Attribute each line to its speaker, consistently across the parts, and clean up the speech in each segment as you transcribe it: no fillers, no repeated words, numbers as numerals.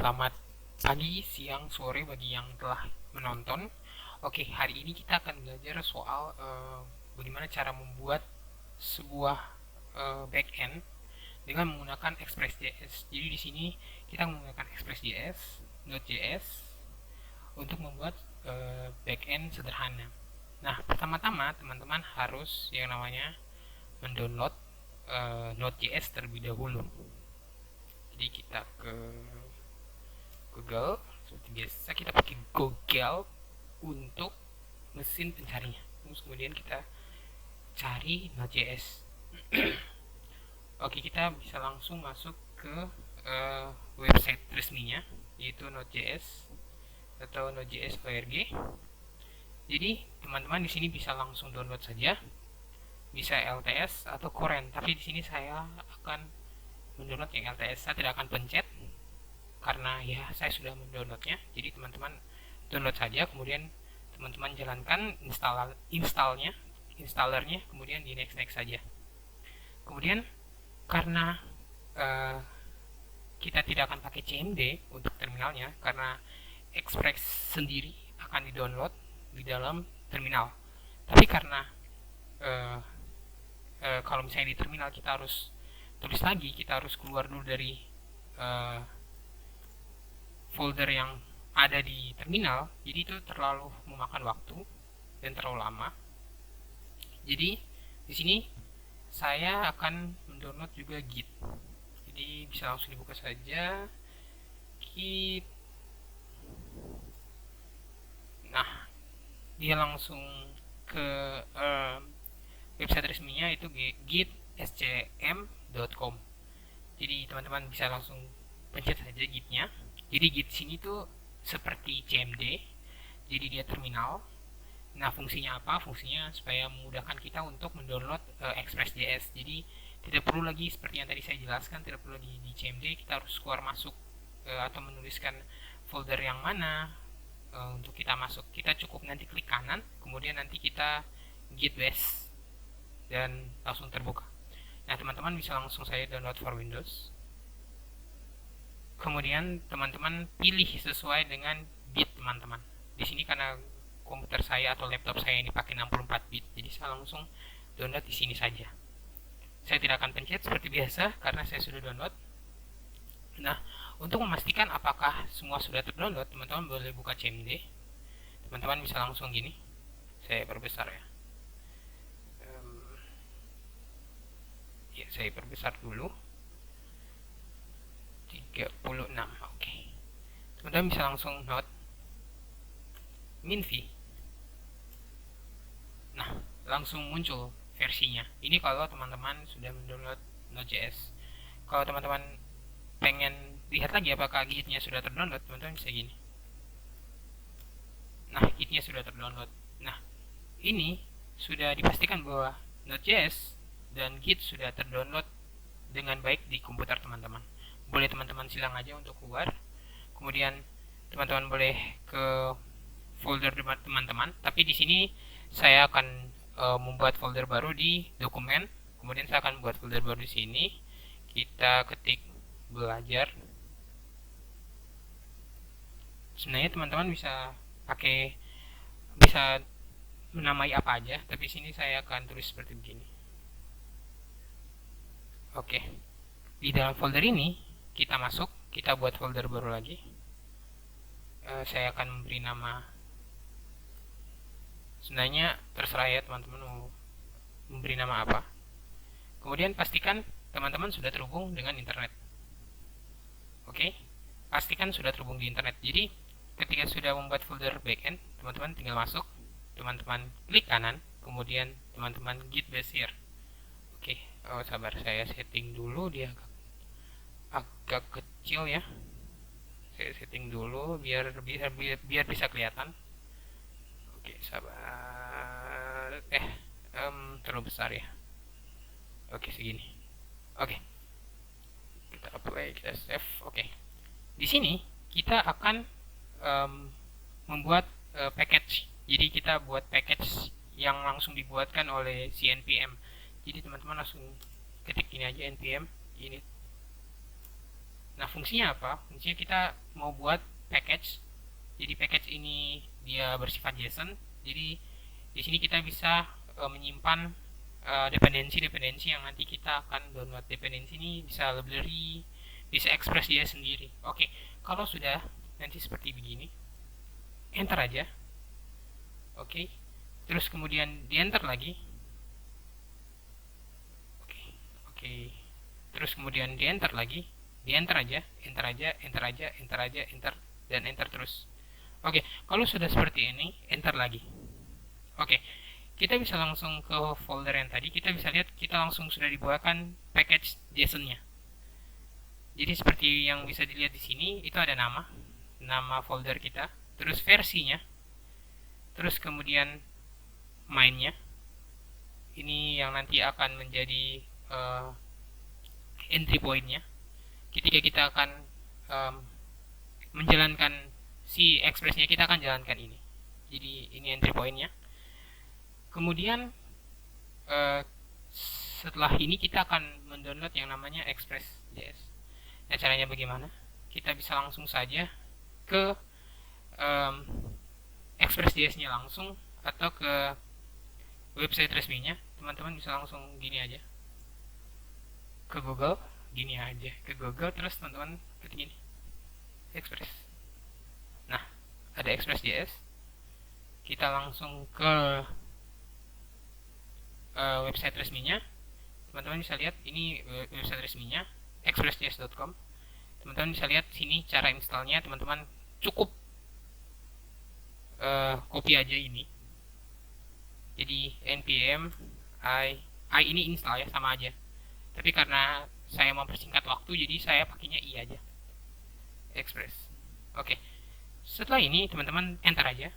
Speaker 1: Selamat pagi, siang, sore bagi yang telah menonton. Oke, hari ini kita akan belajar soal bagaimana cara membuat sebuah backend dengan menggunakan Express.js. Jadi di sini kita menggunakan Express.js, Node.js untuk membuat backend sederhana. Nah, pertama-tama teman-teman harus yang namanya mendownload Node.js terlebih dahulu. Jadi kita ke Google, seperti biasa kita pakai Google untuk mesin pencarinya. Terus kemudian kita cari Node.js. Oke, kita bisa langsung masuk ke website resminya, yaitu Node.js atau Node.js.org. Jadi teman-teman di sini bisa langsung download saja, bisa LTS atau Current. Tapi di sini saya akan mendownload yang LTS. Saya tidak akan pencet karena ya saya sudah mendownloadnya. Jadi teman-teman download saja, kemudian teman-teman jalankan installernya, kemudian di next saja. Kemudian karena kita tidak akan pakai CMD untuk terminalnya, karena Express sendiri akan di-download di dalam terminal. Tapi karena kalau misalnya di terminal kita harus tulis lagi, kita harus keluar dulu dari folder yang ada di terminal, jadi itu terlalu memakan waktu dan terlalu lama. Jadi di sini saya akan mendownload juga Git. Jadi bisa langsung dibuka saja Git. Nah, dia langsung ke website resminya, itu gitscm.com. Jadi teman-teman bisa langsung pencet saja Gitnya. Jadi Git sini tuh seperti CMD, jadi dia terminal. Nah, fungsinya apa? Fungsinya supaya memudahkan kita untuk mendownload Express.js. Jadi tidak perlu lagi seperti yang tadi saya jelaskan, tidak perlu lagi di CMD kita harus keluar masuk atau menuliskan folder yang mana untuk kita masuk. Kita cukup nanti klik kanan, kemudian nanti kita git bash dan langsung terbuka. Nah, teman-teman bisa langsung saya download for Windows. Kemudian teman-teman pilih sesuai dengan bit teman-teman. Di sini karena komputer saya atau laptop saya ini pakai 64 bit, jadi saya langsung download di sini saja. Saya tidak akan pencet seperti biasa karena saya sudah download. Nah, untuk memastikan apakah semua sudah terdownload, teman-teman boleh buka CMD. Teman-teman bisa langsung gini. Saya perbesar ya. Saya perbesar dulu. 36. Oke. Teman-teman bisa langsung note minvi. Nah, langsung muncul versinya. Ini kalau teman-teman sudah mendownload Node.js. Kalau teman-teman pengen lihat lagi apakah Gitnya sudah terdownload, teman-teman bisa gini. Nah, Gitnya sudah terdownload. Nah, ini sudah dipastikan bahwa Node.js dan Git sudah terdownload dengan baik di komputer teman-teman. Boleh teman-teman silang aja untuk keluar. Kemudian teman-teman boleh ke folder teman-teman. Tapi di sini saya akan membuat folder baru di dokumen. Kemudian saya akan membuat folder baru di sini. Kita ketik belajar. Sebenarnya teman-teman bisa menamai apa aja, tapi sini saya akan tulis seperti begini. Oke. Di dalam folder ini kita masuk, kita buat folder baru lagi. Saya akan memberi nama, sebenarnya terserah ya teman-teman mau memberi nama apa. Kemudian pastikan teman-teman sudah terhubung dengan internet. Oke, pastikan sudah terhubung di internet. Jadi ketika sudah membuat folder backend, teman-teman tinggal masuk, teman-teman klik kanan, kemudian teman-teman git bash here. Oke, sabar, saya setting dulu, dia agak kecil ya. Saya setting dulu biar bisa kelihatan. Oke, sabar. Terlalu besar ya. Oke, segini. Oke. Kita apply, kita save. Oke. Di sini kita akan membuat package. Jadi kita buat package yang langsung dibuatkan oleh si npm. Jadi teman-teman langsung ketik ini aja, npm init Nah, fungsinya apa? Fungsinya kita mau buat package. Jadi package ini dia bersifat JSON. Jadi di sini kita bisa menyimpan dependensi-dependensi yang nanti kita akan download. Dependensi ini bisa library, bisa express dia sendiri. Oke, kalau sudah nanti seperti begini, enter aja. Oke, terus kemudian di enter lagi. Oke, terus kemudian di enter lagi, di enter aja, enter aja, enter aja, enter aja, enter, dan enter terus. Oke, kalau sudah seperti ini, enter lagi. Oke, kita bisa langsung ke folder yang tadi. Kita bisa lihat kita langsung sudah dibuatkan package JSON-nya. Jadi seperti yang bisa dilihat di sini, itu ada nama folder kita, terus versinya, terus kemudian mainnya. Ini yang nanti akan menjadi entry point-nya. Ketika kita akan menjalankan si express-nya, kita akan jalankan ini. Jadi ini entry point-nya. Kemudian setelah ini kita akan mendownload yang namanya Express.js. Nah, caranya bagaimana? Kita bisa langsung saja ke Express.js-nya langsung, atau ke website resminya. Teman-teman bisa langsung gini aja, ke Google, gini aja, ke Google, terus teman-teman ketik gini, Express. Nah, ada Express.js. Kita langsung ke website resminya. Teman-teman bisa lihat ini website resminya, expressjs.com. Teman-teman bisa lihat sini cara installnya. Teman-teman cukup copy aja ini. Jadi npm i ini install ya, sama aja. Tapi karena saya mempersingkat waktu, jadi saya pakainya i aja, Express. Oke, setelah ini teman-teman enter aja.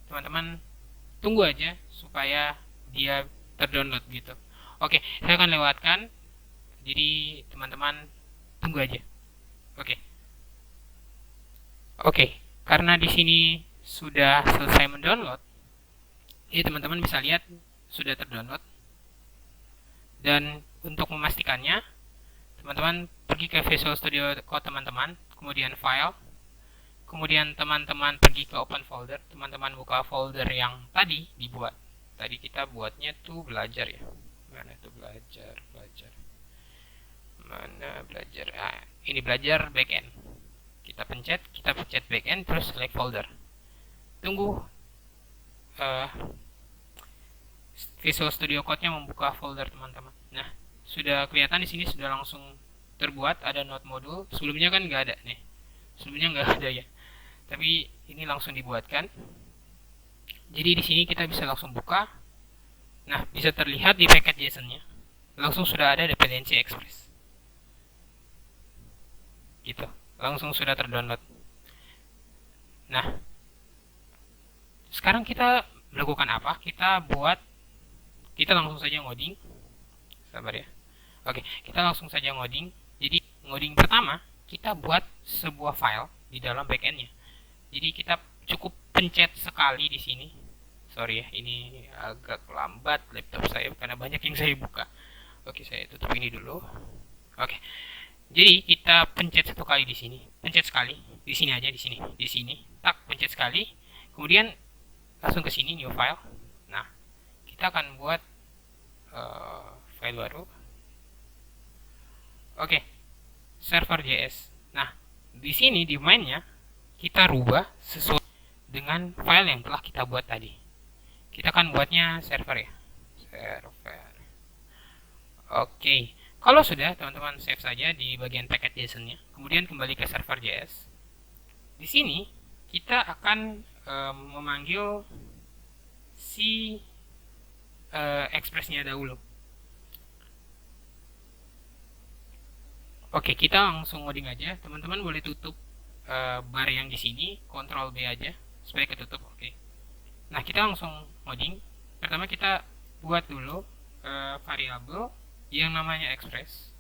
Speaker 1: Teman-teman tunggu aja supaya dia terdownload gitu. Oke, saya akan lewatkan. Jadi teman-teman tunggu aja. Oke, karena di sini sudah selesai mendownload, jadi teman-teman bisa lihat sudah terdownload. Dan untuk memastikannya, teman-teman pergi ke Visual Studio Code teman-teman, kemudian File, kemudian teman-teman pergi ke Open Folder. Teman-teman buka folder yang tadi dibuat. Tadi kita buatnya tuh belajar ya. Mana tuh belajar? Mana belajar? Ini belajar backend. Kita pencet backend, terus select folder. Tunggu Visual Studio Code-nya membuka folder teman-teman. Nah, sudah kelihatan di sini sudah langsung terbuat, ada node module. Sebelumnya kan nggak ada nih. Sebelumnya nggak ada ya. Tapi ini langsung dibuatkan. Jadi di sini kita bisa langsung buka. Nah, bisa terlihat di package JSON-nya. Langsung sudah ada dependensi Express. Gitu. Langsung sudah terdownload. Nah, sekarang kita melakukan apa? Kita langsung saja ngoding. Sabar ya. Oke, kita langsung saja ngoding. Jadi ngoding pertama, kita buat sebuah file di dalam backend-nya. Jadi kita cukup pencet sekali di sini. Sorry ya, ini agak lambat laptop saya karena banyak yang saya buka. Oke, saya tutup ini dulu. Oke. Jadi kita pencet satu kali di sini. Pencet sekali. Di sini aja, di sini. Tak, pencet sekali. Kemudian langsung ke sini, new file. Nah, kita akan buat file baru. Oke, server.js. Nah, di sini di mainnya kita rubah sesuai dengan file yang telah kita buat tadi. Kita akan buatnya server ya. Server. Oke, kalau sudah teman-teman save saja di bagian package JSON-nya. Kemudian kembali ke server.js. Di sini kita akan memanggil si Express-nya dahulu. Oke, kita langsung ngoding aja. Teman-teman boleh tutup bar yang di sini, Ctrl B aja supaya ketutup. Oke. Nah, kita langsung ngoding. Pertama kita buat dulu variabel yang namanya Express.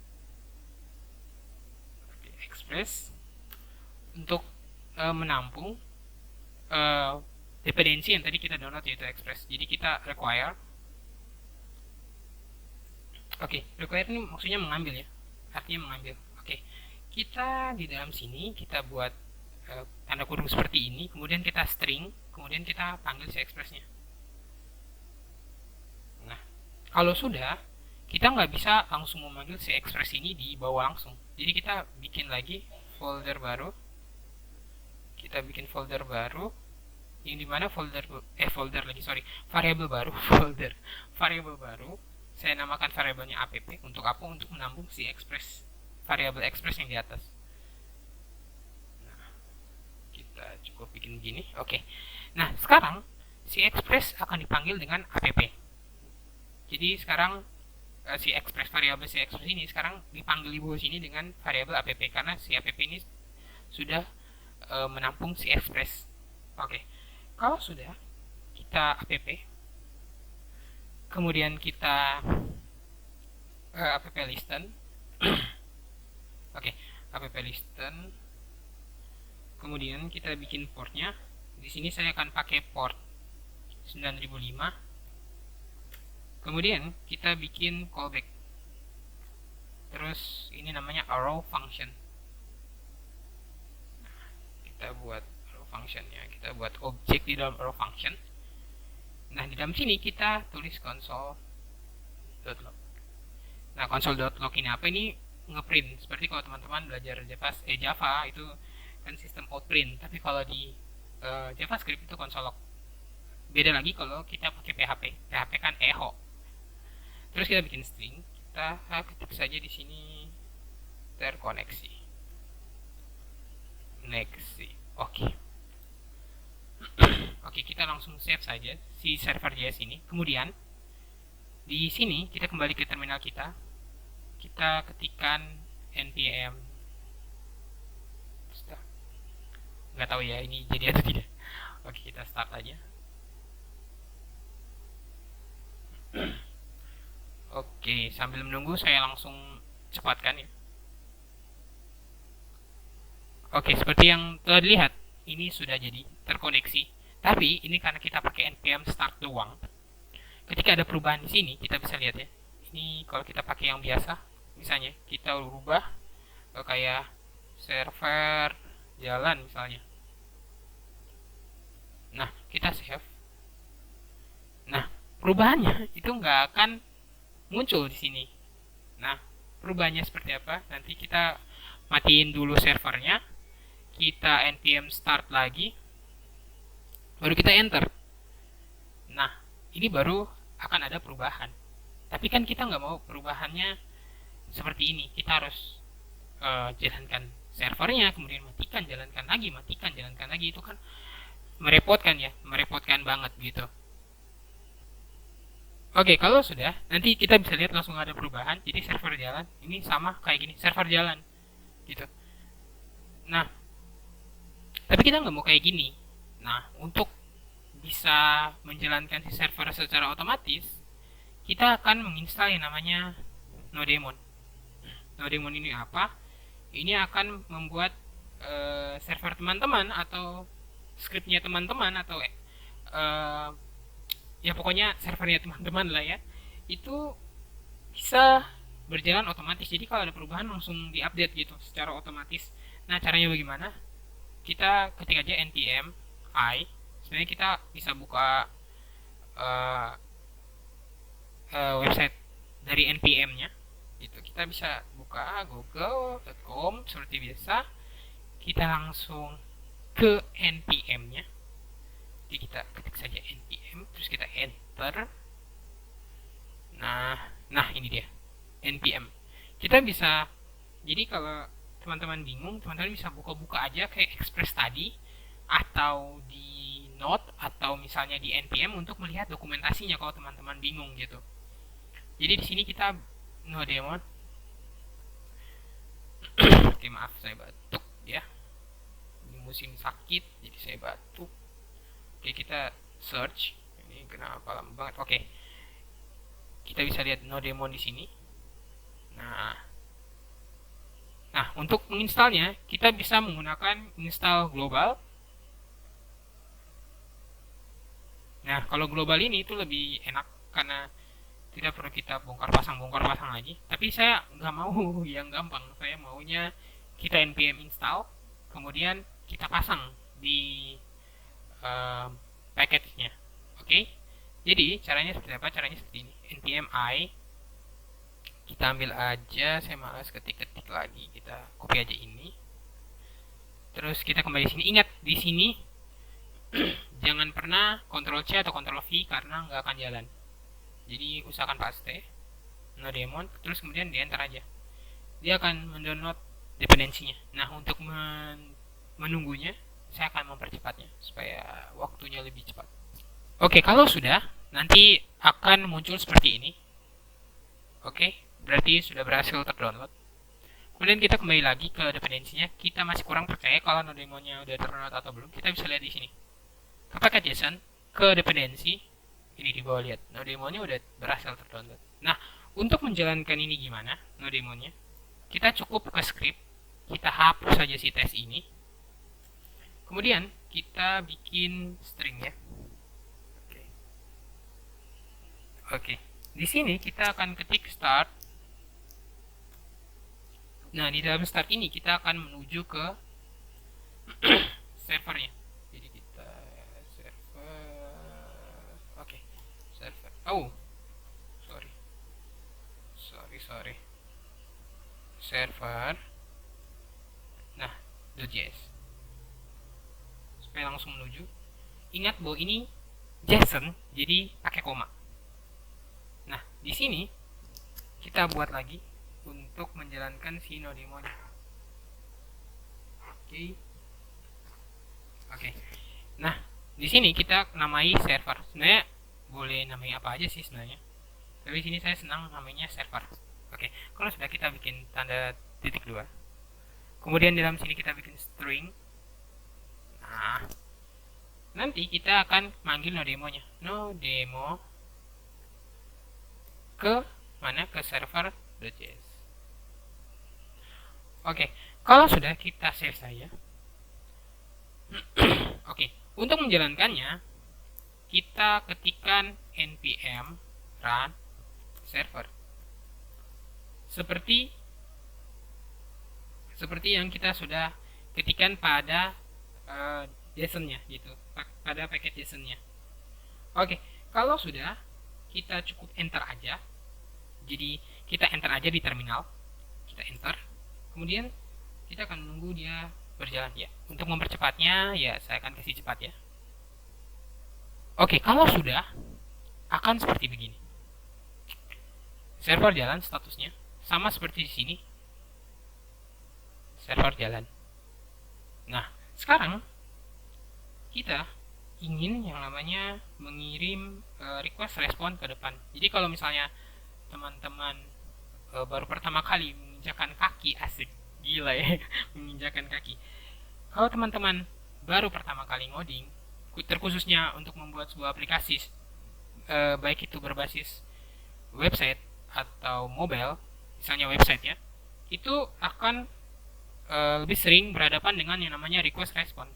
Speaker 1: Express untuk menampung dependensi yang tadi kita download, yaitu Express. Jadi kita require. Oke, require ini maksudnya mengambil ya. Artinya mengambil. Oke. kita di dalam sini kita buat tanda kurung seperti ini, kemudian kita string, kemudian kita panggil si expressnya. Nah, kalau sudah, kita nggak bisa langsung memanggil si express ini di bawah langsung. Jadi kita bikin lagi folder baru. Kita bikin folder baru, yang dimana variabel baru, variabel baru. Saya namakan variabelnya app. Untuk apa? Untuk menampung si express, variabel express yang di atas. Nah, kita cukup bikin begini. Oke. Nah, sekarang si express akan dipanggil dengan app. Jadi sekarang si express, variabel si express ini sekarang dipanggil di bawah sini dengan variabel app, karena si app ini sudah menampung si express. Oke. Kalau sudah, kita app, kemudian kita app listen. Oke, app listen. Kemudian kita bikin portnya. Di sini saya akan pakai port 9005. Kemudian kita bikin callback. Terus ini namanya arrow function. Nah, kita buat arrow functionnya. Kita buat objek di dalam arrow function. Nah, di dalam sini kita tulis console.log. Nah, console.log ini apa? Ini ngeprint. Seperti kalau teman-teman belajar Java itu kan sistem outprint. Tapi kalau di JavaScript itu console log. Beda lagi kalau kita pakai PHP. PHP kan echo. Terus kita bikin string. Kita ketik saja di sini terkoneksi. Next. Oke. Oke, kita langsung save saja si server.js ini. Kemudian di sini kita kembali ke terminal kita. Kita ketikkan npm. Nggak tahu ya ini jadi atau tidak. Oke, kita start aja. Oke, sambil menunggu saya langsung cepatkan ya. Oke, seperti yang telah dilihat, ini sudah jadi terkoneksi. Tapi ini karena kita pakai npm start doang. Ketika ada perubahan di sini, kita bisa lihat ya. Ini kalau kita pakai yang biasa, misalnya kita rubah kayak server jalan misalnya. Nah, kita save. Nah, perubahannya itu nggak akan muncul di sini. Nah, perubahannya seperti apa? Nanti kita matiin dulu servernya, kita npm start lagi, baru kita enter. Nah, ini baru akan ada perubahan. Tapi kan kita nggak mau perubahannya seperti ini. Kita harus jalankan servernya, kemudian matikan, jalankan lagi, matikan, jalankan lagi. Itu kan merepotkan ya, merepotkan banget gitu. Oke, kalau sudah, nanti kita bisa lihat langsung ada perubahan. Jadi server jalan, ini sama kayak gini, server jalan, gitu. Nah, tapi kita nggak mau kayak gini. Nah, untuk bisa menjalankan si server secara otomatis, kita akan menginstal yang namanya Nodemon. Nodemon ini apa? Ini akan membuat server teman-teman atau scriptnya teman-teman atau ya pokoknya servernya teman-teman lah ya, itu bisa berjalan otomatis. Jadi kalau ada perubahan langsung diupdate gitu secara otomatis. Nah, caranya bagaimana? Kita ketik aja npm i. Sebenarnya kita bisa buka website dari npm-nya. Itu kita bisa buka google.com seperti biasa. Kita langsung ke npm-nya. Jadi kita ketik saja npm, terus kita enter. Nah ini dia npm. Kita bisa, jadi kalau teman-teman bingung, teman-teman bisa buka-buka aja kayak Express tadi, atau di Node, atau misalnya di npm untuk melihat dokumentasinya kalau teman-teman bingung gitu. Jadi di sini kita Nodemon. Oke, maaf saya batuk ya. Ini musim sakit, jadi saya batuk. Oke, kita search. Ini kenapa lama banget? Oke. Kita bisa lihat Nodemon di sini. Nah, untuk menginstalnya kita bisa menggunakan install global. Nah, kalau global ini itu lebih enak karena tidak perlu kita bongkar pasang lagi. Tapi saya nggak mau yang gampang. Saya maunya kita npm install, kemudian kita pasang di package-nya. Oke. Jadi caranya seperti apa? Caranya seperti ini. npm i, kita ambil aja, saya malas ketik-ketik lagi, kita copy aja ini. Terus kita kembali sini. Ingat di sini jangan pernah Ctrl C atau Ctrl V karena nggak akan jalan. Jadi usahakan paste nodemon, terus kemudian di enter aja. Dia akan mendownload dependensinya. Nah, untuk menunggunya, saya akan mempercepatnya supaya waktunya lebih cepat. Oke, kalau sudah, nanti akan muncul seperti ini. Oke, berarti sudah berhasil terdownload. Kemudian kita kembali lagi ke dependensinya. Kita masih kurang percaya kalau nodemonnya udah terdownload atau belum. Kita bisa lihat di sini. Ke paket JSON, ke dependensi, ini di bawah lihat. Nodemonnya udah berhasil terdownload. Nah, untuk menjalankan ini gimana nodemonnya? Kita cukup ke script, kita hapus saja si tes ini. Kemudian kita bikin string ya. Oke. Di sini kita akan ketik start. Nah, di dalam start ini kita akan menuju ke servernya. Jadi kita server. Oke, server. Oh, sorry. Server. Nah, .js. Supaya langsung menuju. Ingat bahwa ini JSON, jadi pakai koma. Nah, di sini kita buat lagi untuk menjalankan si nodemonnya. Oke. Nah, di sini kita namai server. Sebenarnya boleh namai apa aja sih sebenarnya. Tapi di sini saya senang namanya server. Oke. Kalau sudah kita bikin tanda titik 2. Kemudian di dalam sini kita bikin string. Nah, nanti kita akan manggil nodemonya. Nodemo ke mana? Ke server.js. Oke, kalau sudah kita save saja. Oke, untuk menjalankannya kita ketikkan npm run server. Seperti yang kita sudah ketikkan pada JSON-nya gitu, pada paket JSON-nya. Oke, kalau sudah kita cukup enter aja. Jadi kita enter aja di terminal. Kita enter. Kemudian kita akan menunggu dia berjalan ya. Untuk mempercepatnya ya saya akan kasih cepat ya. Oke, kalau sudah akan seperti begini. Server jalan statusnya sama seperti di sini. Server jalan. Nah, sekarang kita ingin yang namanya mengirim request respon ke depan. Jadi kalau misalnya teman-teman baru pertama kali menginjakan kaki, asik, gila ya, menginjakan kaki. Kalau teman-teman baru pertama kali ngoding, terkhususnya untuk membuat sebuah aplikasi, baik itu berbasis website atau mobile, misalnya website ya, itu akan lebih sering berhadapan dengan yang namanya request respon.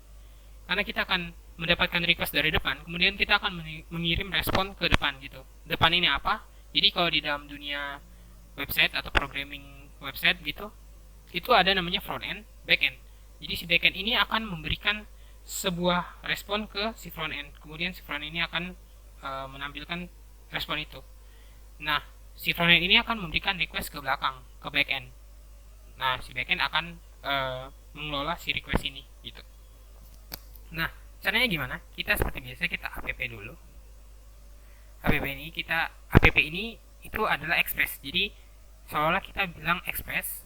Speaker 1: Karena kita akan mendapatkan request dari depan, kemudian kita akan mengirim respon ke depan gitu. Depan ini apa? Jadi kalau di dalam dunia website atau programming website gitu, itu ada namanya front end, back end. Jadi si back end ini akan memberikan sebuah respon ke si front end. Kemudian si front end ini akan menampilkan respon itu. Nah, si front end ini akan memberikan request ke belakang, ke back end. Nah, si back end akan mengelola si request ini gitu. Nah, caranya gimana? Kita seperti biasa kita app dulu. App ini itu adalah express. Jadi seolah kita bilang express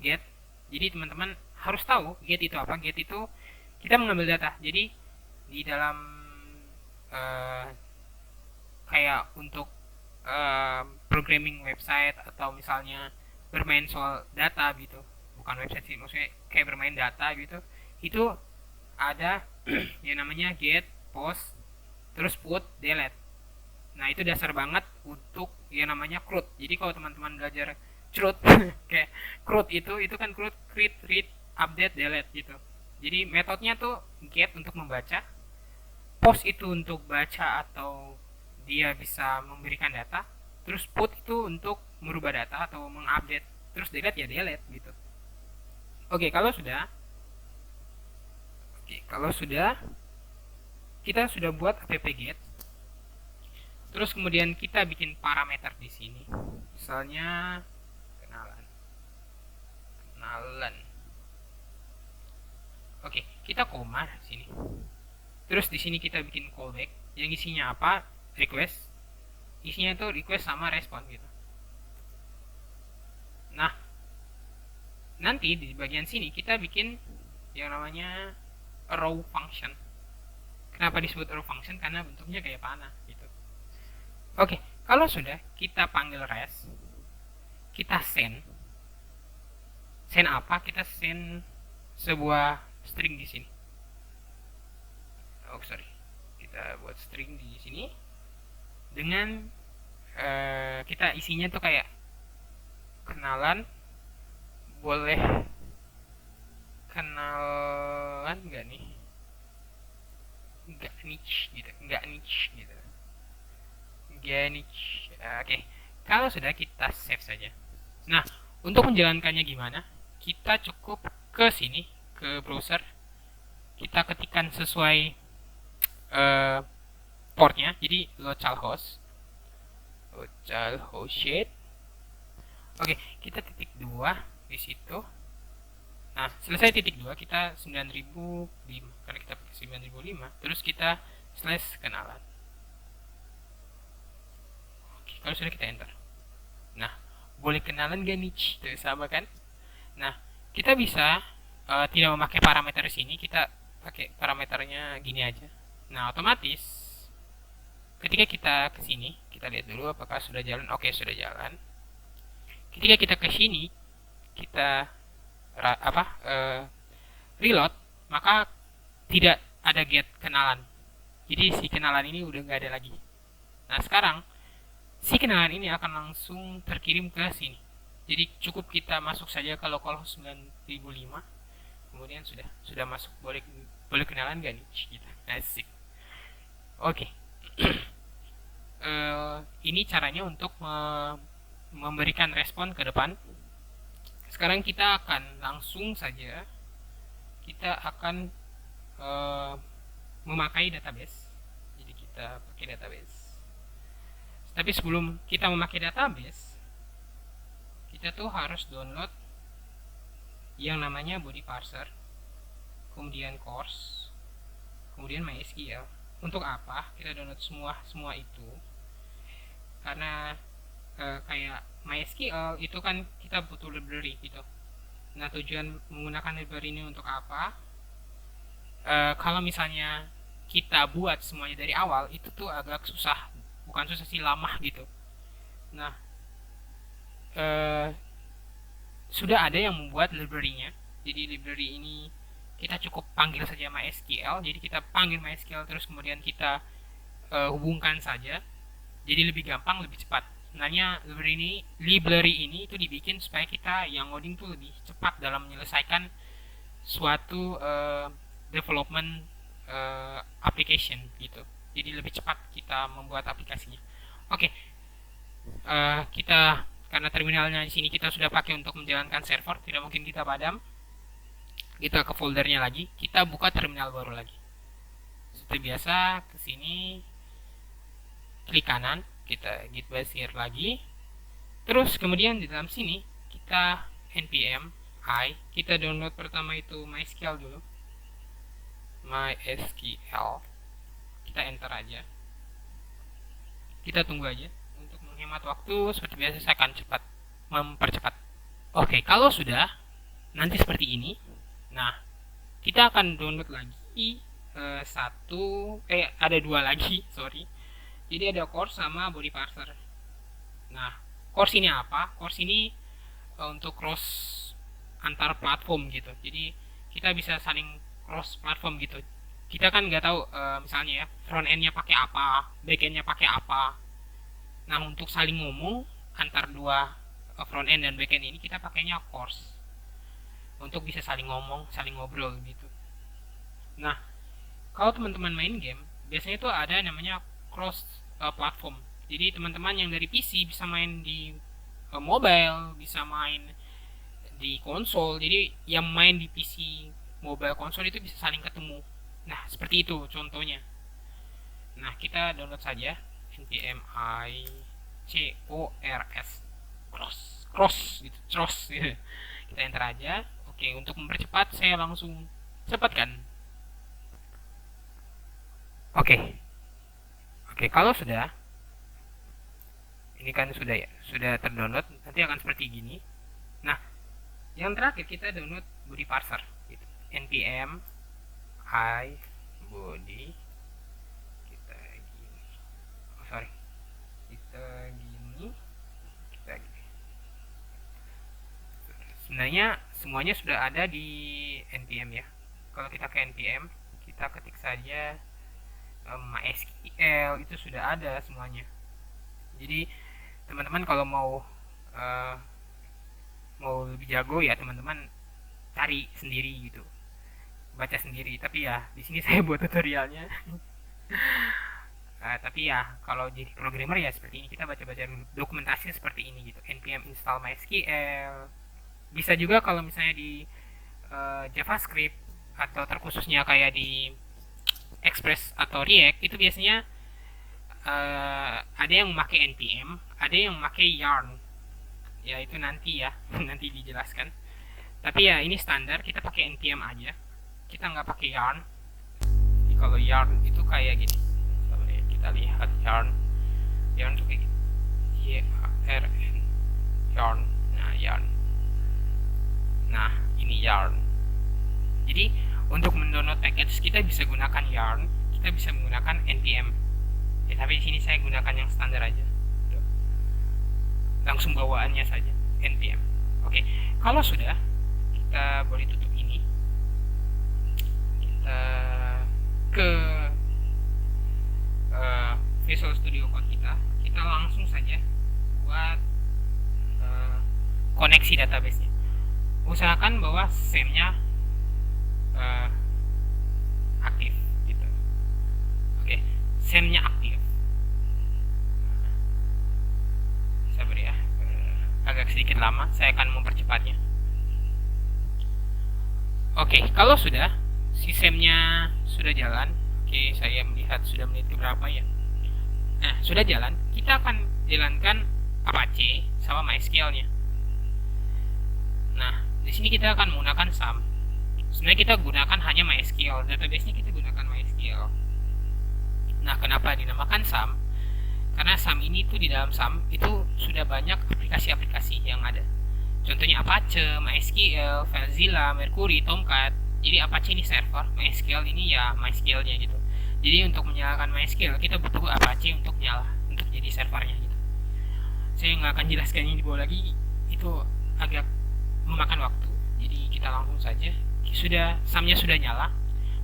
Speaker 1: get. Jadi teman-teman harus tahu get itu apa. Get itu kita mengambil data. Jadi di dalam kayak untuk programming website atau misalnya bermain soal data gitu, bukan website sih, maksudnya kayak bermain data gitu, itu ada yang namanya get, post, terus put, delete. Nah, itu dasar banget untuk yang namanya CRUD. Jadi kalau teman-teman belajar CRUD kayak CRUD itu kan CRUD, create, read, update, delete gitu. Jadi metodenya tuh get untuk membaca, post itu untuk baca atau dia bisa memberikan data, terus put itu untuk merubah data atau mengupdate, terus delete ya delete gitu. Oke, kalau sudah, kita sudah buat app-get. Terus kemudian kita bikin parameter di sini. Misalnya kenalan. Oke, kita koma di sini. Terus di sini kita bikin callback yang isinya apa? Request. Isinya itu request sama respon gitu. Nah, nanti di bagian sini kita bikin yang namanya row function. Kenapa disebut row function? Karena bentuknya kayak panah gitu. Oke, kalau sudah kita panggil res, kita send. Send apa? Kita send sebuah string di sini. Oh sorry, kita buat string di sini dengan kita isinya tuh kayak kenalan, boleh kenalan nggak nih? Nggak niche gitu. Oke, kalau sudah kita save saja. Nah, untuk menjalankannya gimana? Kita cukup ke sini, ke browser, kita ketikkan sesuai portnya, jadi localhost shit. Oke, kita titik 2 di situ. Nah, selesai titik 2 kita 9005 karena kita pakai 9005, terus kita slash kenalan. Oke, kalau sudah kita enter. Nah, boleh kenalan gak nih? Tuh, sama kan? Nah, kita bisa tidak memakai parameter sini, kita pakai parameternya gini aja. Nah, otomatis ketika kita ke sini, kita lihat dulu apakah sudah jalan. Oke, sudah jalan. Ketika kita ke sini, kita reload, maka tidak ada get kenalan. Jadi si kenalan ini udah nggak ada lagi. Nah, sekarang si kenalan ini akan langsung terkirim ke sini. Jadi cukup kita masuk saja ke localhost 9005, kemudian sudah masuk. Boleh kenalan gak nih? Gitu. Asik. Oke. Ini caranya untuk memberikan respon ke depan. Sekarang kita akan langsung saja memakai database. Jadi kita pakai database. Tapi sebelum kita memakai database, kita tuh harus download yang namanya body parser, kemudian course, kemudian MySQL. Untuk apa kita download semua itu? Karena kayak MySQL itu kan kita butuh library gitu. Nah, tujuan menggunakan library ini untuk apa? Kalau misalnya kita buat semuanya dari awal, itu tuh agak susah. Bukan susah sih, lama gitu. Nah, sudah ada yang membuat library-nya. Jadi library ini kita cukup panggil saja MySQL. Jadi kita panggil MySQL terus kemudian kita hubungkan saja. Jadi lebih gampang, lebih cepat. Sebenarnya library ini itu dibikin supaya kita yang ngoding tuh lebih cepat dalam menyelesaikan suatu development application gitu. Jadi lebih cepat kita membuat aplikasinya. Oke, kita karena terminalnya di sini kita sudah pakai untuk menjalankan server, tidak mungkin kita padam. Kita ke foldernya lagi, kita buka terminal baru lagi. Seperti biasa, ke sini klik kanan, kita git basir lagi. Terus kemudian di dalam sini kita npm i, kita download pertama itu MySQL dulu. MySQL. Kita enter aja. Kita tunggu aja. Untuk menghemat waktu, seperti biasa saya akan mempercepat. Oke, kalau sudah nanti seperti ini. Nah, kita akan download lagi ada dua lagi, sorry. Jadi ada course sama body parser. Nah, course ini apa? Course ini untuk cross antar platform gitu. Jadi kita bisa saling cross platform gitu. Kita kan nggak tahu misalnya ya front end-nya pakai apa, back end-nya pakai apa. Nah, untuk saling ngomong antar dua front end dan back end ini kita pakainya course. Untuk bisa saling ngomong, saling ngobrol gitu. Nah, kalau teman-teman main game, biasanya itu ada namanya cross platform. Jadi teman-teman yang dari PC bisa main di mobile, bisa main di konsol, jadi yang main di PC mobile konsol itu bisa saling ketemu. Nah, seperti itu contohnya. Nah, kita download saja npm i-cors cross gitu, cross gitu. Kita enter aja. Oke, untuk mempercepat saya langsung cepatkan. Oke. Oke, kalau sudah, ini kan sudah ya, sudah terdownload, nanti akan seperti gini. Nah, yang terakhir kita download body parser gitu. npm i body kita gini. Oh, sorry. Kita gini. Kita gini. Sebenarnya semuanya sudah ada di npm ya. Kalau kita ke npm, kita ketik saja MySQL, itu sudah ada semuanya. Jadi teman-teman kalau mau lebih jago ya teman-teman cari sendiri gitu, baca sendiri. Tapi ya di sini saya buat tutorialnya. Tapi ya kalau jadi programmer ya seperti ini, kita baca-baca dokumentasi seperti ini gitu. npm install MySQL. Bisa juga kalau misalnya di JavaScript atau terkhususnya kayak di Express atau React, itu biasanya ada yang memakai npm, ada yang memakai yarn. Ya itu nanti ya, nanti dijelaskan. Tapi ya ini standar, kita pakai npm aja. Kita nggak pakai yarn. Jadi kalau yarn itu kayak gini. Kita lihat yarn. Yarn itu kayak gini. YARN. Yarn. Nah, yarn. Nah, ini yarn. Jadi untuk mendownload package kita bisa gunakan yarn, kita bisa menggunakan npm. Ya, tapi di sini saya gunakan yang standar aja. Langsung bawaannya saja npm. Oke, kalau sudah, kita boleh tutup ini. Kita ke Visual Studio Code kita. Kita langsung saja buat koneksi database-nya. Usahakan bahwa SAM-nya aktif gitu. Oke, SAM-nya aktif. Sabar ya, agak sedikit lama, saya akan mempercepatnya. Oke, kalau sudah si SAM-nya sudah jalan. Oke, saya melihat sudah menit berapa ya. Nah, sudah jalan, kita akan jalankan Apache sama MySQL-nya. Nah, di sini kita akan menggunakan SAM. Sebenarnya kita gunakan hanya MySQL, database-nya kita gunakan MySQL. Nah, kenapa dinamakan SAM? Karena SAM ini tuh, di dalam SAM itu sudah banyak aplikasi-aplikasi yang ada. Contohnya Apache, MySQL, FileZilla, Mercury, Tomcat. Jadi Apache ini server, MySQL ini ya MySQL-nya gitu. Jadi untuk menyalakan MySQL kita butuh Apache untuk nyala, untuk jadi servernya gitu. Saya nggak akan jelaskan ini di bawah lagi, itu agak memakan waktu. Jadi kita langsung saja. Sudah SAM-nya sudah nyala,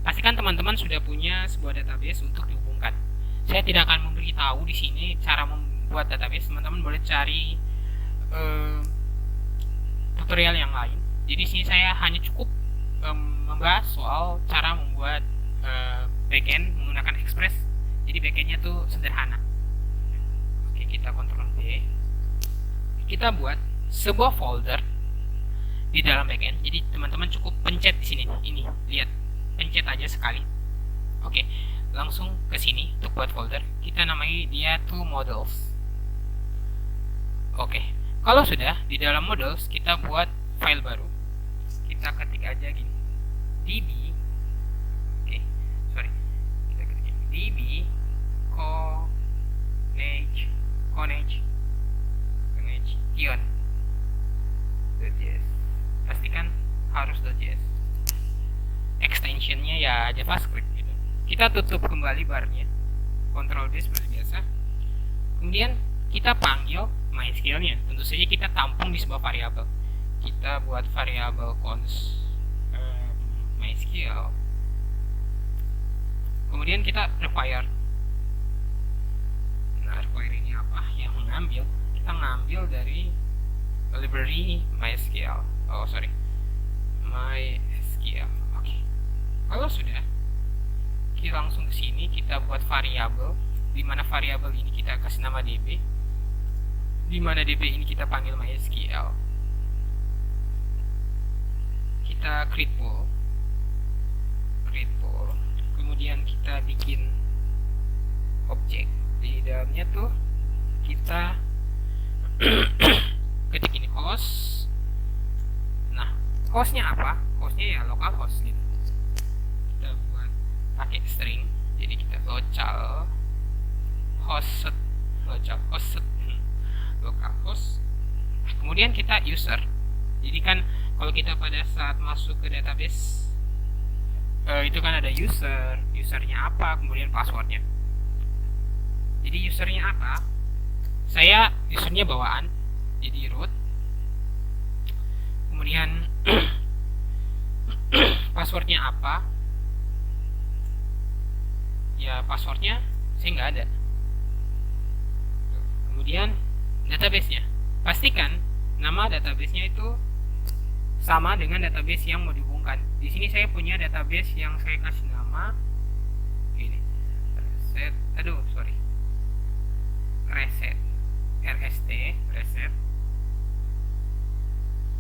Speaker 1: pastikan teman-teman sudah punya sebuah database untuk dihubungkan. Saya tidak akan memberitahu di sini cara membuat database. Teman-teman boleh cari tutorial yang lain. Jadi di sini saya hanya cukup membahas soal cara membuat backend menggunakan Express. Jadi backendnya tuh sederhana. Oke, kita Ctrl D. Kita buat sebuah folder di dalam backend. Jadi teman-teman cukup pencet di sini. Ini lihat, pencet aja sekali. Oke, langsung ke sini untuk buat folder. Kita namai dia tuh models. Oke, kalau sudah di dalam models kita buat file baru. Kita ketik aja gini, db. Oke, sorry, kita ketik db connection.js. Pastikan harus .js. Extensionnya ya JavaScript gitu. Kita tutup kembali barnya, Ctrl D seperti biasa. Kemudian kita panggil MySQL-nya. Tentu saja kita tampung di sebuah variabel. Kita buat variabel const MySQL. Kemudian kita require. Nah, require ini apa? Yang mengambil. Kita ngambil dari library MySQL. Oh, sorry. MySQL. Oke. Kalau sudah, kita langsung ke sini, kita buat variabel, di mana variabel ini kita kasih nama db, di mana db ini kita panggil MySQL. kita create pool, kemudian kita bikin objek. Di dalamnya tuh kita ketik ini host. Nah, hostnya apa? Hostnya ya localhost gitu. Kita buat pakai string, jadi kita localhost, localhost. Kemudian kita user. Jadi kan kalau kita pada saat masuk ke database itu kan ada usernya apa, kemudian passwordnya. Jadi usernya apa? Saya usernya bawaan, jadi root. Kemudian passwordnya apa? Ya passwordnya saya nggak ada. Kemudian database-nya, pastikan nama database-nya itu sama dengan database yang mau dihubungkan. Di sini saya punya database yang saya kasih nama ini reset, reset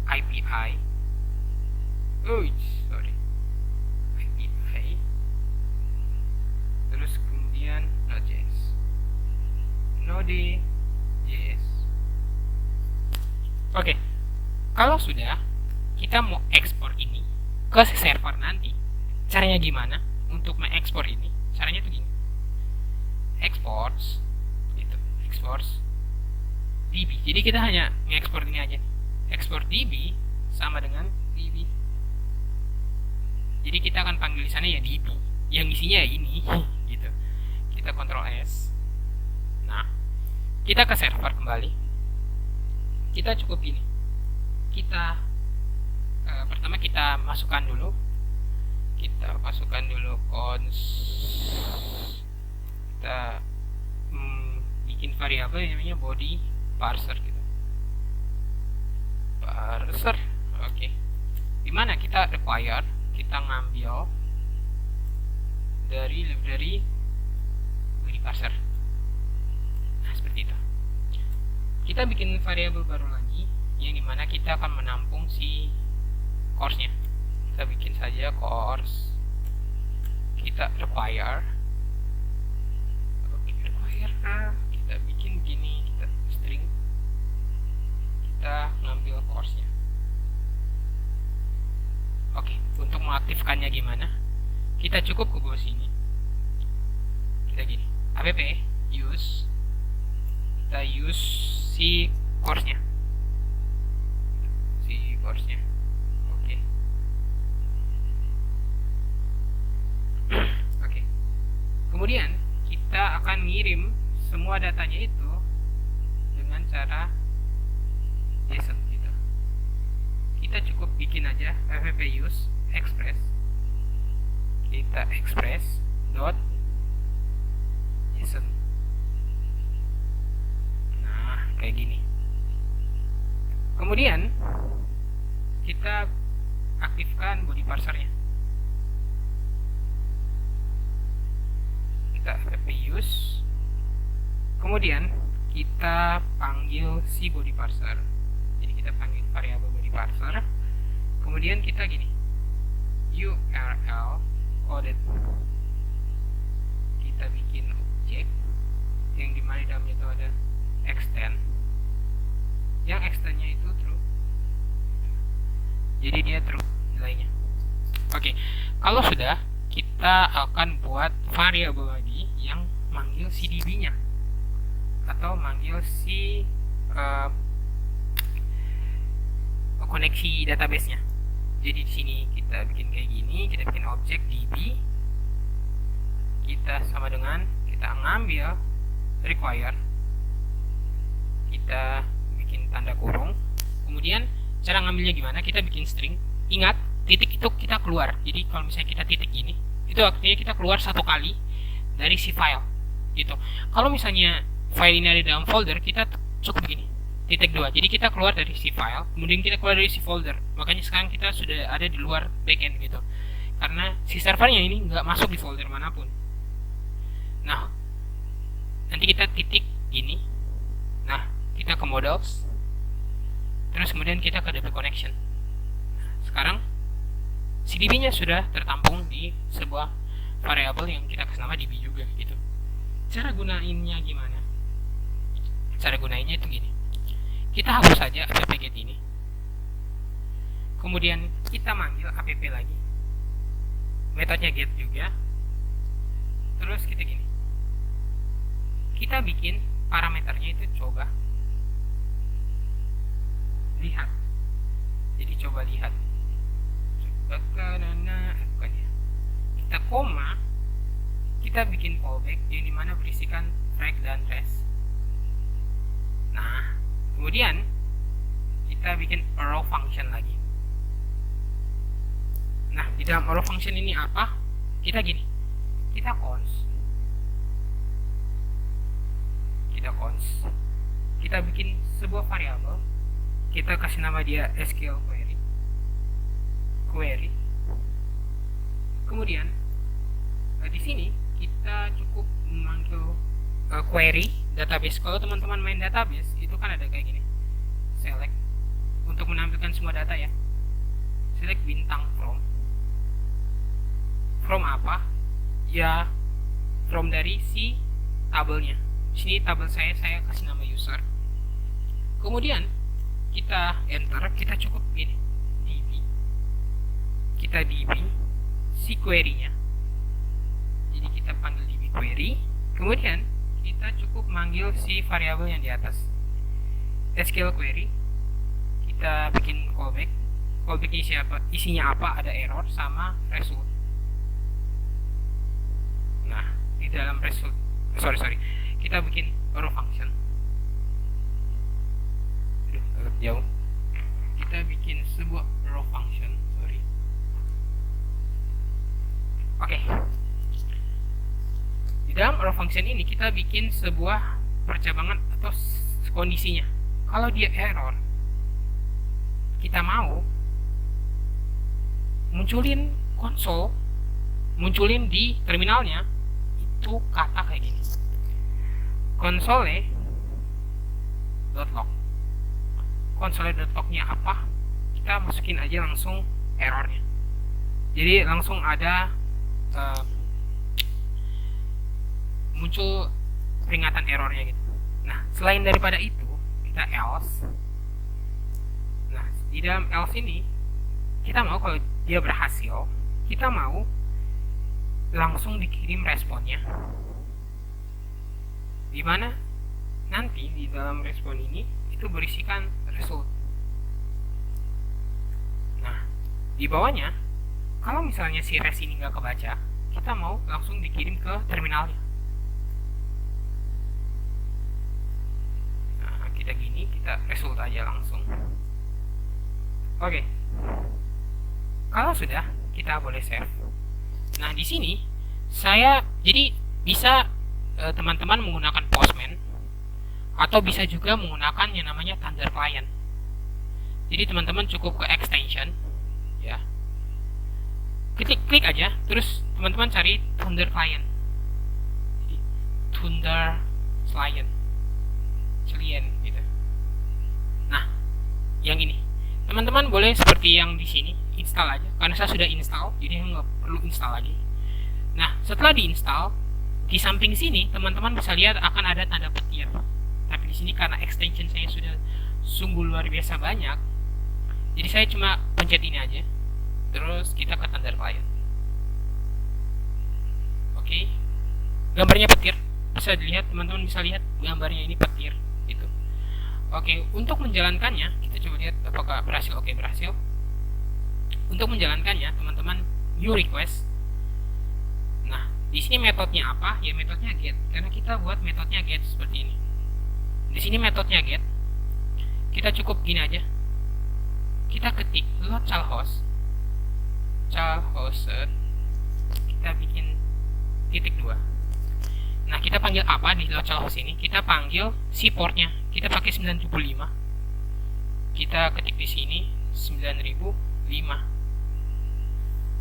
Speaker 1: API. API. Terus kemudian Node.js. Oke. Kalau sudah, kita mau ekspor ini ke server nanti. Caranya gimana untuk mengekspor ini? Caranya tuh gini. Exports db. Jadi kita hanya mengekspor ini aja. Ekspor db sama dengan db. Jadi kita akan panggil di sana ya db. Yang isinya ya ini gitu. Kita Ctrl S. Nah, kita ke server kembali. Kita cukup ini. Kita pertama kita masukkan dulu cons. Kita bikin variabel yang namanya body parser gitu. Oke. Dimana kita require, kita ngambil dari library body parser. Nah, seperti itu. Kita bikin variabel baru lagi yang dimana kita akan menampung si course-nya. Kita bikin saja course, kita require, kita bikin gini, kita string, kita ngambil course-nya. Oke, untuk mengaktifkannya gimana? Kita cukup ke bawah sini, kita gini, app use, kita use si course-nya. Oke. Kemudian kita akan ngirim semua datanya itu dengan cara JSON gitu. Kita cukup bikin aja app use express. Kita express dot JSON. Nah, kayak gini. Kemudian kita aktifkan body parsernya. Kita app use, kemudian kita panggil si body parser. Jadi kita panggil variabel body parser, kemudian kita gini, URL coded. Kita bikin objek yang dimana di dalamnya itu ada extend, yang extendnya itu true, jadi dia true nilainya. Oke, kalau sudah, kita akan buat variabel lagi yang manggil si db-nya atau manggil si koneksi database-nya. Jadi di sini kita bikin kayak gini, kita bikin objek db, kita sama dengan kita ngambil require, kita bikin tanda kurung, kemudian cara ngambilnya gimana? Kita bikin string. Ingat, titik itu kita keluar. Jadi kalau misalnya kita titik gini, itu artinya kita keluar satu kali dari si file gitu. Kalau misalnya file ini ada dalam folder, kita cukup begini, titik 2. Jadi kita keluar dari si file, kemudian kita keluar dari si folder. Makanya sekarang kita sudah ada di luar backend gitu, karena si servernya ini nggak masuk di folder manapun. Nah, nanti kita titik gini. Nah, kita ke models, terus kemudian kita ke DB connection. Nah, sekarang CDB-nya sudah tertampung di sebuah variabel yang kita kasih nama DB juga gitu. Cara gunainnya gimana? Cara gunainnya itu gini. Kita hapus saja app get ini. Kemudian kita manggil app lagi. Metodenya get juga. Terus kita gini. Kita bikin parameternya itu coba lihat. Jadi coba lihat. Coba karena bukannya. Kita koma, kita bikin callback yang dimana berisikan track dan trace. Nah, kemudian kita bikin arrow function lagi. Nah, di dalam arrow function ini apa? Kita gini. Kita cons. Kita bikin sebuah variabel. Kita kasih nama dia SQL query. Kemudian di sini kita cukup memanggil query database. Kalau teman-teman main database itu kan ada kayak gini. Select untuk menampilkan semua data ya. Select bintang from apa? Ya, from dari si tabelnya. Di sini tabel saya kasih nama user. Kemudian kita enter, kita cukup gini. Kita db si query-nya. Jadi kita panggil db query. Kemudian kita cukup manggil si variabel yang di atas. SQL query. Kita bikin callback. Callback isinya apa? Ada error sama result. Nah, di dalam result kita bikin arrow function. Agak jauh. Kita bikin sebuah arrow function. Oke. Di dalam arrow function ini kita bikin sebuah percabangan atau kondisinya. Kalau dia error, kita mau munculin konsol, munculin di terminalnya itu kata kayak gini. Console.log. Console.log-nya apa? Kita masukin aja langsung errornya. Jadi langsung ada muncul peringatan errornya gitu. Nah, selain daripada itu, kita else. Nah, di dalam else ini kita mau kalau dia berhasil, kita mau langsung dikirim responnya. Dimana nanti di dalam respon ini itu berisikan result. Nah, di bawahnya kalau misalnya si res ini nggak kebaca, kita mau langsung dikirim ke terminalnya. Nah, kita gini, kita result aja langsung. Oke. Kalau sudah, kita boleh save. Nah, di sini saya jadi bisa teman-teman menggunakan Postman atau bisa juga menggunakan yang namanya Thunder Client. Jadi teman-teman cukup ke extension ya. Klik aja, terus teman-teman cari Thunder Client. Jadi Thunder Client gitu. Nah, yang ini teman-teman boleh seperti yang di sini install aja, karena saya sudah install, jadi nggak perlu install lagi. Nah, setelah diinstal, di samping sini teman-teman bisa lihat akan ada tanda petir. Tapi di sini karena extension saya sudah sungguh luar biasa banyak, jadi saya cuma pencet ini aja. Terus kita ke Thunder Client. Oke. Gambarnya petir. Bisa dilihat, teman-teman bisa lihat gambarnya ini petir gitu. Oke, untuk menjalankannya kita coba lihat apakah berhasil. Oke, berhasil. Untuk menjalankannya, teman-teman new request. Nah, di sini metodenya apa? Ya metodnya get. Karena kita buat metodnya get seperti ini. Di sini metodnya get. Kita cukup gini aja. Kita ketik localhost. Kita bikin .2. Nah, kita panggil apa di localhost ini? Kita panggil si portnya. Kita pakai 9005. Kita ketik di sini 9005.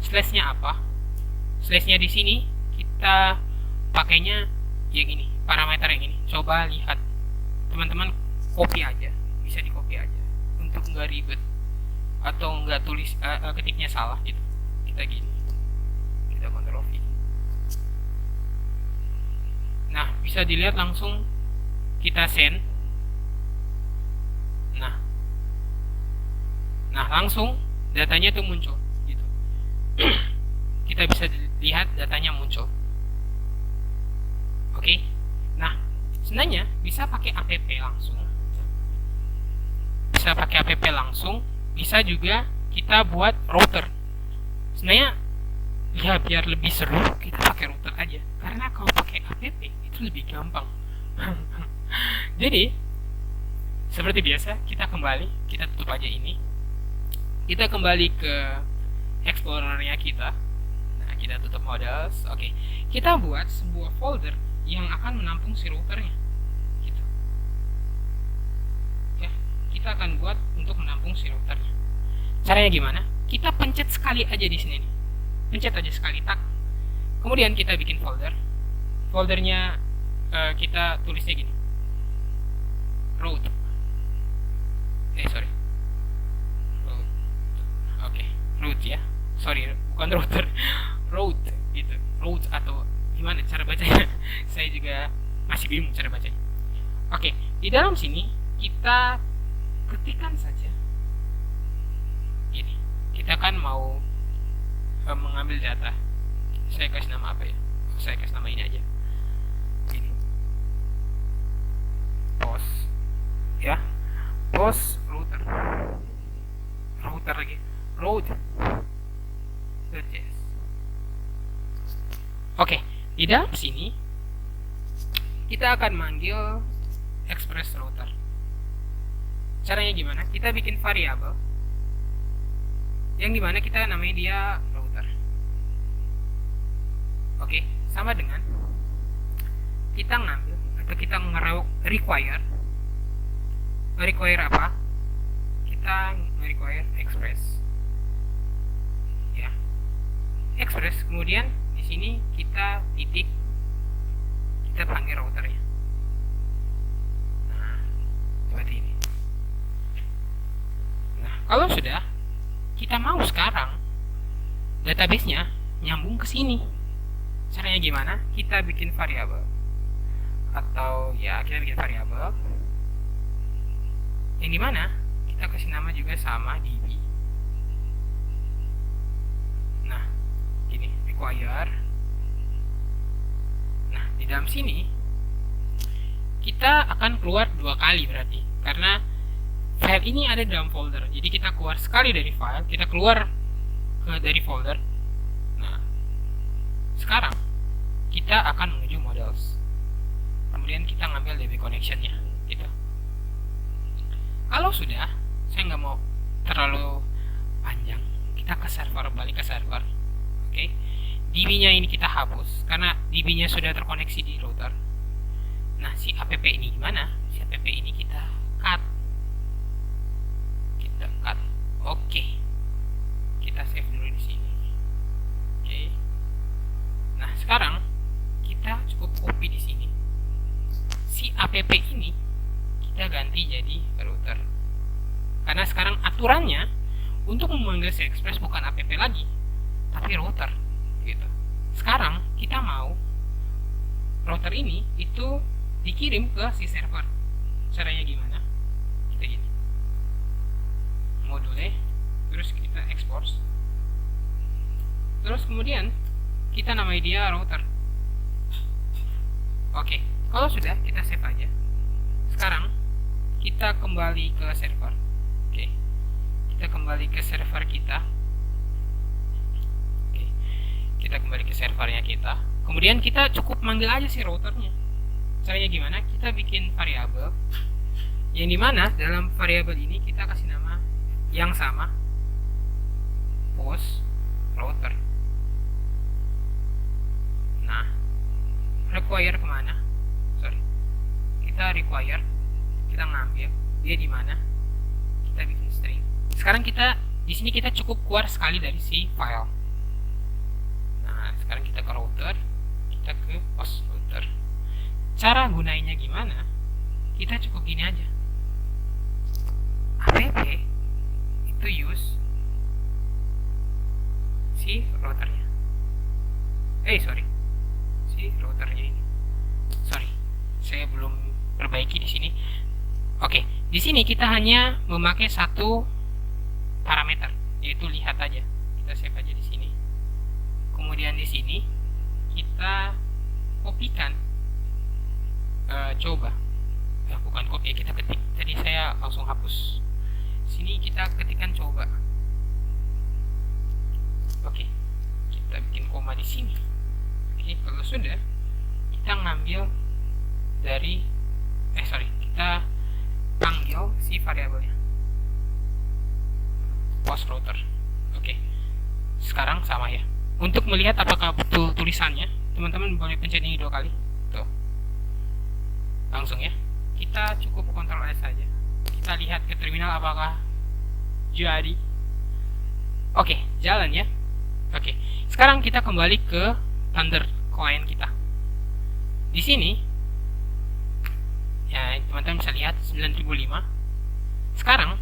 Speaker 1: Slashnya apa? Slashnya di sini kita pakainya yang ini, parameter yang ini. Coba lihat, teman-teman copy aja, bisa di copy aja untuk nggak ribet atau nggak tulis ketiknya salah gitu. kita gini, kita Ctrl V. Nah, bisa dilihat langsung kita send. Nah langsung datanya tuh muncul gitu. Kita bisa lihat datanya muncul. Oke. Nah, sebenarnya bisa pakai app langsung. Bisa juga kita buat router. Sebenarnya ya biar lebih seru kita pakai router aja. Karena kalau pakai app itu lebih gampang. Jadi seperti biasa kita tutup aja ini. Kita kembali ke explorernya kita. Nah, kita tutup models. Oke. Kita buat sebuah folder yang akan menampung si routernya. Gitu. Ya, kita akan buat untuk menampung si routernya. Caranya gimana? Kita pencet sekali aja di sini nih. Pencet aja sekali, tak. Kemudian kita bikin folder. Foldernya kita tulisnya gini. Root. Root ya, sorry, bukan router. Root gitu, root atau gimana cara bacanya? Saya juga masih bingung cara bacanya. Oke, di dalam sini kita ketikkan saja gini. Kita kan mau mengambil data. Saya kasih nama apa ya? Saya kasih nama ini aja. Gini. Post ya, post router. Router lagi. Road. Oke, di dalam sini kita akan manggil express router. Caranya gimana? Kita bikin variabel yang dimana kita namanya dia router. Oke, sama dengan kita ngambil atau kita require apa? Kita require express. Express, kemudian di sini kita titik, kita panggil routernya. Nah, seperti ini. Nah, kalau sudah, kita mau sekarang database-nya nyambung ke sini. Caranya gimana? Kita bikin variabel, atau ya kita bikin variabel yang dimana kita kasih nama juga sama db. Require. Nah, di dalam sini kita akan keluar 2 kali berarti, karena file ini ada dalam folder. Jadi kita keluar sekali dari file, kita keluar dari folder. Nah, sekarang kita akan menuju models. Kemudian kita ngambil DB connection-nya, gitu. Kalau sudah, saya nggak mau terlalu panjang, kita ke server, balik ke server. Oke. DB-nya ini kita hapus karena DB-nya sudah terkoneksi di router. Nah, si app ini gimana? Si app ini kita cut. Oke. Kita save dulu di sini. Oke. Nah, sekarang kita cukup copy di sini. Si app ini kita ganti jadi router. Karena sekarang aturannya untuk memanggil si express bukan app lagi, tapi router. Gitu. Sekarang kita mau router ini itu dikirim ke si server. Caranya gimana? Kita gini. Module, terus kita export. Terus kemudian kita namai dia router. Oke, kalau sudah kita save aja. Sekarang kita kembali ke server. Oke. Kita kembali ke server kita. Kita kembali ke servernya kita. Kemudian kita cukup manggil aja si routernya. Caranya gimana? Kita bikin variabel yang dimana dalam variabel ini kita kasih nama yang sama, post router. Nah, require kemana? Kita require, kita ngambil dia di mana? Kita bikin string. Sekarang kita di sini kita cukup keluar sekali dari si file. Sekarang kita ke router, kita ke post router. Cara gunainnya gimana? Kita cukup gini aja. App itu use si sorry, si routernya ini, sorry, saya belum perbaiki di sini. Oke, di sini kita hanya memakai satu parameter, yaitu lihat aja. Kita save aja di sini. Kemudian di sini kita kopikan, coba, bukan copy, kita ketik. Tadi saya langsung hapus. Sini kita ketikkan coba. Oke, kita bikin koma di sini. Oke, kalau sudah, kita ngambil dari, kita panggil si variabelnya post router. Oke, sekarang sama ya. Untuk melihat apakah betul tulisannya, teman-teman boleh pencet ini 2 kali. Tuh, langsung ya. Kita cukup Ctrl S saja. Kita lihat ke terminal apakah jadi. Oke, jalan ya. Oke, sekarang kita kembali ke Thunder client kita. Di sini ya, teman-teman bisa lihat 9005. Sekarang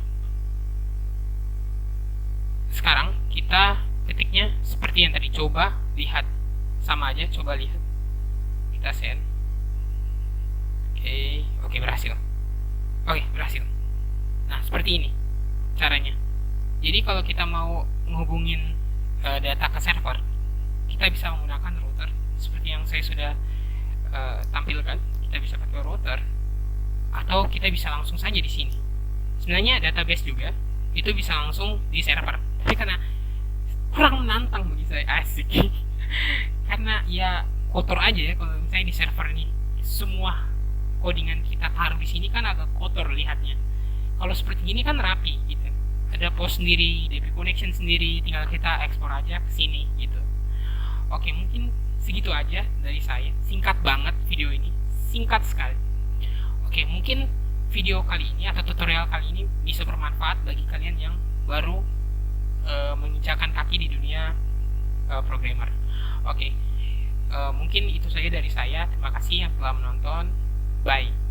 Speaker 1: kita ketiknya seperti yang tadi, coba lihat, sama aja, coba lihat. Kita send. Oke, berhasil. Nah, seperti ini caranya. Jadi kalau kita mau menghubungin data ke server, kita bisa menggunakan router seperti yang saya sudah tampilkan. Kita bisa pakai router, atau kita bisa langsung saja di sini. Sebenarnya database juga itu bisa langsung di server, tapi karena kurang menantang bagi saya, asik karena ya kotor aja ya kalau misalnya di server ini semua codingan kita taruh di sini, kan agak kotor lihatnya. Kalau seperti ini kan rapi gitu, ada post sendiri, DP connection sendiri, tinggal kita ekspor aja ke sini gitu. Oke, mungkin segitu aja dari saya. Singkat banget video ini, singkat sekali. Oke, mungkin video kali ini atau tutorial kali ini bisa bermanfaat bagi kalian yang baru menginjakan kaki di dunia programmer. Oke, mungkin itu saja dari saya. Terima kasih yang telah menonton. Bye.